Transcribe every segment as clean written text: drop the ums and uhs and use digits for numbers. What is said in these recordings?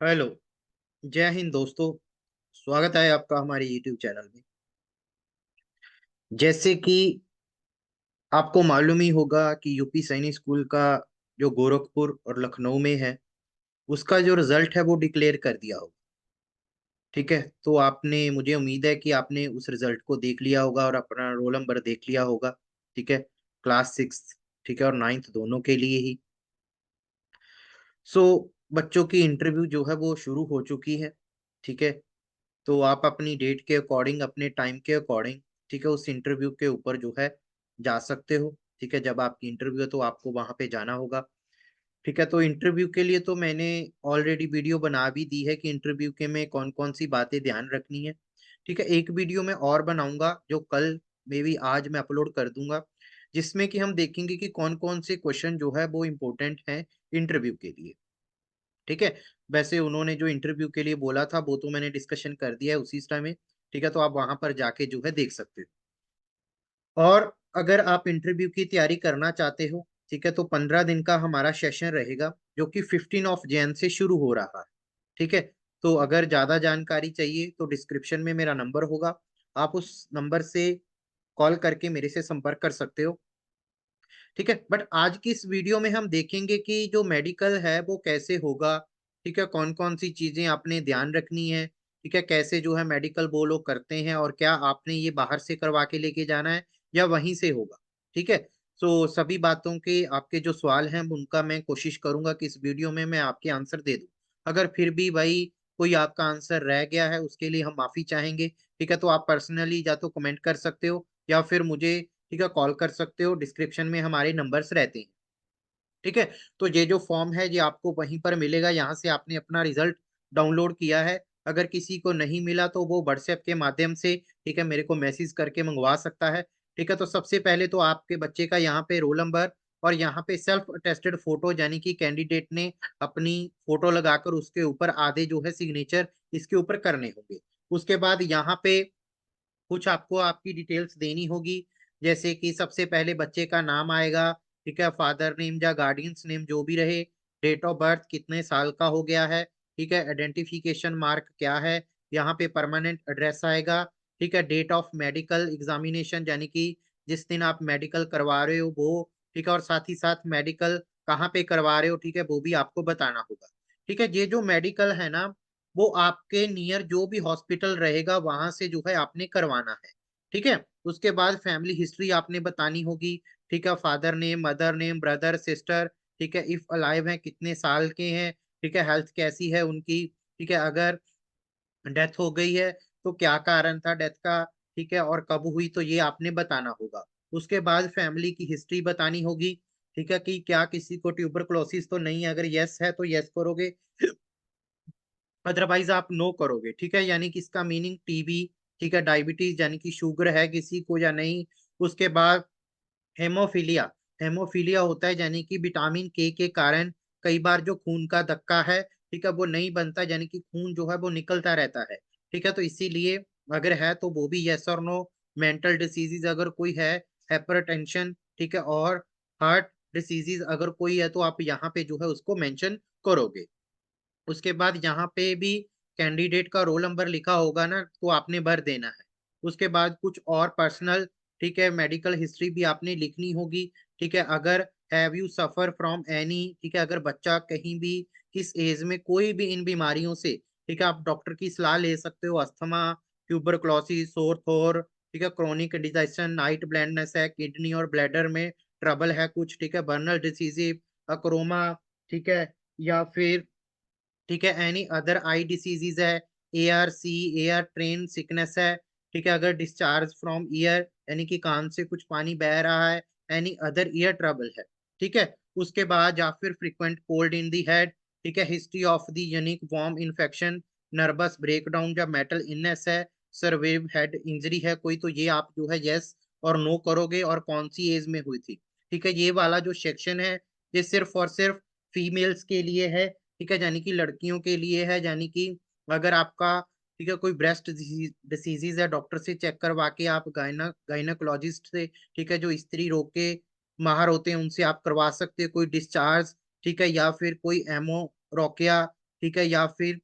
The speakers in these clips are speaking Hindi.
हेलो। जय हिंद दोस्तों। स्वागत है आपका हमारे यूट्यूब चैनल में। जैसे कि आपको मालूम ही होगा कि यूपी सैनिक स्कूल का जो गोरखपुर और लखनऊ में है, उसका जो रिजल्ट है वो डिक्लेयर कर दिया होगा। ठीक है, तो आपने, मुझे उम्मीद है कि आपने उस रिजल्ट को देख लिया होगा और अपना रोल नंबर देख लिया होगा। ठीक है, क्लास 6, ठीक है, और 9th दोनों के लिए ही। सो बच्चों की इंटरव्यू जो है वो शुरू हो चुकी है। ठीक है, तो आप अपनी डेट के अकॉर्डिंग, अपने टाइम के अकॉर्डिंग, ठीक है, उस इंटरव्यू के ऊपर जो है जा सकते हो। ठीक है, जब आपकी इंटरव्यू है तो आपको वहां पे जाना होगा। ठीक है, तो इंटरव्यू के लिए तो मैंने ऑलरेडी वीडियो बना भी दी है कि इंटरव्यू के में कौन कौन सी बातें ध्यान रखनी है। ठीक है, एक वीडियो मैं और बनाऊंगा जो कल, मे बी आज मैं अपलोड कर दूंगा, जिसमें कि हम देखेंगे कि कौन कौन से क्वेश्चन जो है वो इम्पोर्टेंट हैं इंटरव्यू के लिए। ठीक है, वैसे उन्होंने जो इंटरव्यू के लिए बोला था वो तो मैंने डिस्कशन कर दिया है उसी समय। ठीक है, तो आप वहां पर जाके जो है देख सकते हो। और अगर आप इंटरव्यू की तैयारी करना चाहते हो, ठीक है, तो 15 दिन का हमारा सेशन रहेगा, जो कि 15 जैन से शुरू हो रहा है। ठीक है, तो अगर ज्यादा जानकारी चाहिए तो डिस्क्रिप्शन में मेरा नंबर होगा, आप उस नंबर से कॉल करके मेरे से संपर्क कर सकते हो। ठीक है, बट आज की इस वीडियो में हम देखेंगे कि जो मेडिकल है वो कैसे होगा। ठीक है, कौन कौन सी चीजें आपने ध्यान रखनी है। ठीक है, कैसे जो है मेडिकल वो लोग करते हैं, और क्या आपने ये बाहर से करवा के लेके जाना है या वहीं से होगा। ठीक है, तो सभी बातों के आपके जो सवाल हैं उनका मैं कोशिश करूंगा कि इस वीडियो में मैं आपके आंसर दे दूं। अगर फिर भी भाई कोई आपका आंसर रह गया है, उसके लिए हम माफी चाहेंगे। ठीक है, तो आप पर्सनली या तो कमेंट कर सकते हो या फिर मुझे, ठीक है, कॉल कर सकते हो। डिस्क्रिप्शन में हमारे नंबर्स रहते हैं। ठीक है, तो ये जो फॉर्म है ये आपको वहीं पर मिलेगा, यहाँ से आपने अपना रिजल्ट डाउनलोड किया है। अगर किसी को नहीं मिला तो वो व्हाट्सएप के माध्यम से, ठीक है, मेरे को मैसेज करके मंगवा सकता है। ठीक है, तो सबसे पहले तो आपके बच्चे का यहाँ पे रोल नंबर और यहाँ पे सेल्फ अटेस्टेड फोटो, यानी कि कैंडिडेट ने अपनी फोटो लगाकर उसके ऊपर आधे जो है सिग्नेचर इसके ऊपर करने होंगे। उसके बाद यहाँ पे कुछ आपको आपकी डिटेल्स देनी होगी, जैसे कि सबसे पहले बच्चे का नाम आएगा। ठीक है, फादर नेम या गार्डियंस नेम जो भी रहे, डेट ऑफ बर्थ कितने साल का हो गया है। ठीक है, आइडेंटिफिकेशन मार्क क्या है, यहाँ पे परमानेंट एड्रेस आएगा। ठीक है, डेट ऑफ मेडिकल एग्जामिनेशन, यानी कि जिस दिन आप मेडिकल करवा रहे हो वो। ठीक है, और साथ ही साथ मेडिकल कहाँ पे करवा रहे हो, ठीक है, वो भी आपको बताना होगा। ठीक है, ये जो मेडिकल है ना, वो आपके नियर जो भी हॉस्पिटल रहेगा वहां से जो है आपने करवाना है। ठीक है, उसके बाद फैमिली हिस्ट्री आपने बतानी होगी। ठीक है, father name, mother name, brother, sister. ठीक है, इफ अलाइव है कितने साल के हैं। ठीक है, हेल्थ कैसी है उनकी। ठीक है, अगर डेथ हो गई है तो क्या कारण था डेथ का। ठीक है, और कब हुई तो ये आपने बताना होगा। उसके बाद फैमिली की हिस्ट्री बतानी होगी। ठीक है, कि क्या किसी को ट्यूबरकुलोसिस तो नहीं है, अगर यस है तो यस करोगे, अदरवाइज आप नो करोगे। ठीक है, यानी कि इसका मीनिंग टीबी, ठीक है, डायबिटीज यानी कि शुगर है किसी को या नहीं। उसके बाद हेमोफीलिया। हेमोफीलिया होता है यानी कि विटामिन के कारण कई बार जो खून का धक्का है, ठीक है, वो नहीं बनता, यानी कि खून जो है वो निकलता रहता है। ठीक है, तो इसीलिए अगर है तो वो भी यस और नो। मेंटल डिसीजेज अगर कोई है, हाइपरटेंशन, ठीक है, और हार्ट डिसीजेज अगर कोई है तो आप यहाँ पे जो है उसको मेंशन करोगे। उसके बाद यहाँ पे भी कैंडिडेट का रोल नंबर लिखा होगा ना, तो आपने भर देना है। उसके बाद कुछ और पर्सनल, ठीक है, मेडिकल हिस्ट्री भी आपने लिखनी होगी। ठीक है, अगर have you suffer from any, ठीक है, अगर बच्चा कहीं भी किस एज में कोई भी इन बीमारियों से, ठीक है, आप डॉक्टर की सलाह ले सकते हो। अस्थमा, ट्यूबरक्लोसिस, सोर थोर, ठीक है, क्रोनिक इंडिजेशन, नाइट ब्लाइंडनेस है, किडनी और ब्लैडर में ट्रबल है कुछ, ठीक है, बर्नल डिसीज, अक्रोमा, ठीक है, या फिर, ठीक है, एनी अदर आई डिसीजेज है, एआर सी, एआर ट्रेन सिकनेस है। ठीक है, अगर डिस्चार्ज फ्रॉम ईयर, यानी कि कान से कुछ पानी बह रहा है, एनी अदर ईयर ट्रबल है। ठीक है, उसके बाद या फिर frequent cold in the head. ठीक है, history of the unique worm infection, nervous breakdown या मेटल इलनेस है, सर्वेव हेड इंजरी है कोई, तो ये आप जो है यस और नो करोगे, और कौन सी एज में हुई थी। ठीक है, ये वाला जो सेक्शन है ये सिर्फ और सिर्फ फीमेल्स के लिए है। ठीक है, यानी कि लड़कियों के लिए है, यानी कि अगर आपका, ठीक है, कोई ब्रेस्ट डिसीजेज है, डॉक्टर से चेक करवा के आप गायनाकोलॉजिस्ट से, ठीक है, जो स्त्री रोग के माहर होते हैं उनसे आप करवा सकते हैं कोई डिस्चार्ज। ठीक है, या फिर कोई एमोरोकिया, ठीक है, या फिर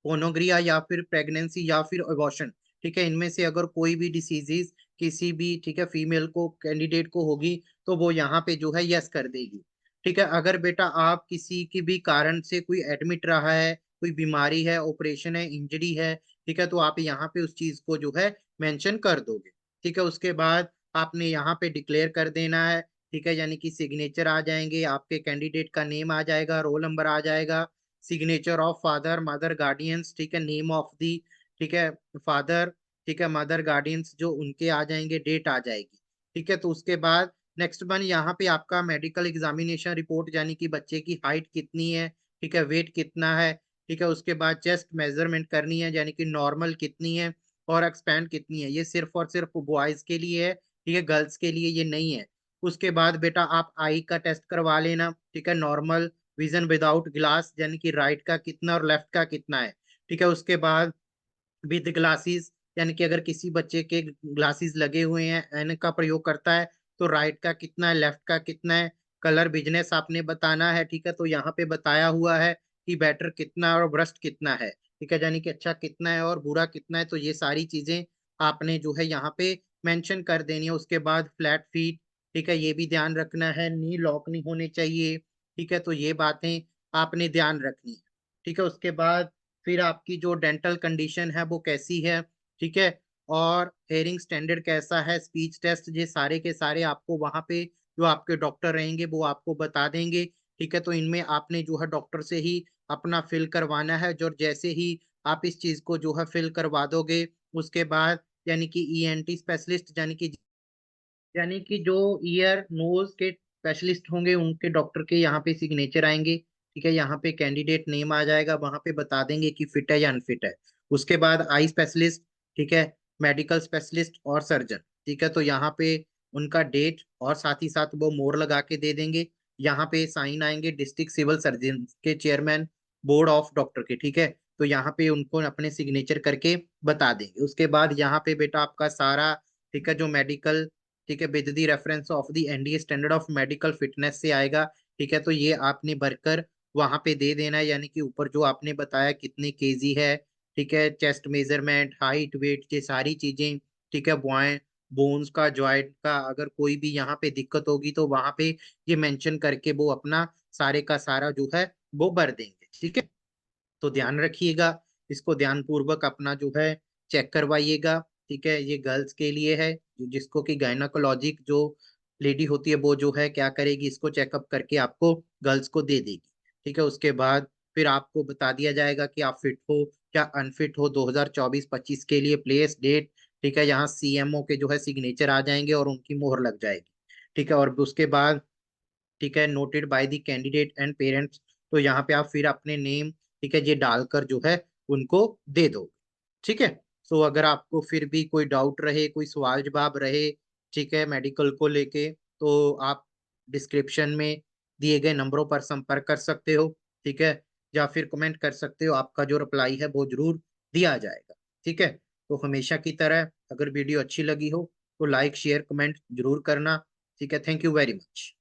पोनोग्रिया, या फिर प्रेगनेंसी, या फिर अबॉर्शन, ठीक है, इनमें से अगर कोई भी डिसीजेस किसी भी, ठीक है, फीमेल को, कैंडिडेट को होगी, तो वो यहाँ पे जो है यस कर देगी। ठीक है, अगर बेटा आप किसी की भी कारण से कोई एडमिट रहा है, कोई बीमारी है, ऑपरेशन है, इंजरी है, ठीक है, तो आप यहाँ पे उस चीज को जो है मेंशन कर दोगे। ठीक है, उसके बाद आपने यहाँ पे डिक्लेयर कर देना है। ठीक है, यानी कि सिग्नेचर आ जाएंगे, आपके कैंडिडेट का नेम आ जाएगा, रोल नंबर आ जाएगा, signature of father mother guardians, ठीक है, नेम ऑफ दी, ठीक है, फादर, ठीक है, मदर गार्डियंस जो उनके आ जाएंगे, डेट आ जाएगी। ठीक है, तो उसके बाद नेक्स्ट वन यहाँ पे आपका मेडिकल एग्जामिनेशन रिपोर्ट, यानी कि बच्चे की हाइट कितनी है, ठीक है, वेट कितना है, ठीक है, उसके बाद चेस्ट मेजरमेंट करनी है, यानी कि नॉर्मल कितनी है और एक्सपैंड कितनी है। ये सिर्फ और सिर्फ बॉयज के लिए है, ठीक है, गर्ल्स के लिए ये नहीं है। उसके बाद बेटा आप आई का टेस्ट करवा लेना, ठीक है, नॉर्मल विजन विदाउट ग्लास, यानी कि राइट का कितना और लेफ्ट का कितना है। ठीक है, उसके बाद विद ग्लासेस, यानी कि अगर किसी बच्चे के ग्लासेस लगे हुए हैं, ऐनक का प्रयोग करता है, तो राइट का कितना है, लेफ्ट का कितना है। कलर बिजनेस आपने बताना है, ठीक है, तो यहाँ पे बताया हुआ है कि बेटर कितना और ब्रस्ट कितना है, ठीक है, यानी कि अच्छा कितना है और बुरा कितना है, तो ये सारी चीजें आपने जो है यहाँ पे मेंशन कर देनी है। उसके बाद फ्लैट फीट, ठीक है, ये भी ध्यान रखना है, नी लॉक नहीं होने चाहिए, ठीक है, तो ये बातें आपने ध्यान रखनी है। ठीक है, उसके बाद फिर आपकी जो डेंटल कंडीशन है वो कैसी है, ठीक है, और हेयरिंग स्टैंडर्ड कैसा है, स्पीच टेस्ट, ये सारे के सारे आपको वहां पे जो आपके डॉक्टर रहेंगे वो आपको बता देंगे। ठीक है, तो इनमें आपने जो है डॉक्टर से ही अपना फिल करवाना है, जो जैसे ही आप इस चीज को जो है फिल करवा दोगे, उसके बाद यानी कि ईएनटी स्पेशलिस्ट, यानी कि जो ईयर नोज के स्पेशलिस्ट होंगे, उनके डॉक्टर के यहाँ पे सिग्नेचर आएंगे। ठीक है, यहाँ पे कैंडिडेट नेम आ जाएगा, वहां पे बता देंगे कि फिट है या अनफिट है। उसके बाद आई स्पेशलिस्ट, ठीक है, मेडिकल स्पेशलिस्ट और सर्जन, ठीक है, तो यहाँ पे उनका डेट और साथ ही साथ वो मोहर लगा के दे देंगे। यहाँ पे साइन आएंगे डिस्ट्रिक्ट सिविल सर्जन के चेयरमैन बोर्ड ऑफ डॉक्टर के, ठीक है, तो यहाँ पे उनको अपने सिग्नेचर करके बता देंगे। उसके बाद यहाँ पे बेटा आपका सारा, ठीक है, जो मेडिकल, ठीक है, with the reference of the NDA standard of medical fitness से आएगा। ठीक है, तो ये आपने भरकर वहां पे दे देना है, यानी कि ऊपर जो आपने बताया कितने केजी है, ठीक है, चेस्ट मेजरमेंट, हाइट, वेट, ये सारी चीजें, ठीक है, बोन्स का, जॉइंट का अगर कोई भी यहाँ पे दिक्कत होगी तो वहां पे ये मेंशन करके वो अपना सारे का सारा जो है वो भर देंगे। ठीक है, तो ध्यान रखिएगा, इसको ध्यान पूर्वक अपना जो है चेक करवाइएगा। ठीक है, ये गर्ल्स के लिए है, जिसको कि गायनाकोलॉजिक जो लेडी होती है वो जो है क्या करेगी, इसको चेकअप करके आपको गर्ल्स को दे देगी। ठीक है, उसके बाद फिर आपको बता दिया जाएगा कि आप फिट हो क्या अनफिट हो 2024-25 के लिए, प्लेस डेट, ठीक है, यहाँ सीएमओ के जो है सिग्नेचर आ जाएंगे और उनकी मोहर लग जाएगी। ठीक है, और उसके बाद, ठीक है, noted by the candidate and parents, तो यहाँ पे आप फिर अपने नेम, ठीक है, ये डालकर जो है उनको दे दो। ठीक है, तो अगर आपको फिर भी कोई डाउट रहे, कोई सवाल जवाब रहे, ठीक है, मेडिकल को लेके, तो आप डिस्क्रिप्शन में दिए गए नंबरों पर संपर्क कर सकते हो। ठीक है, या फिर कमेंट कर सकते हो, आपका जो रिप्लाई है वो जरूर दिया जाएगा। ठीक है, तो हमेशा की तरह अगर वीडियो अच्छी लगी हो तो लाइक शेयर कमेंट जरूर करना। ठीक है, थैंक यू वेरी मच।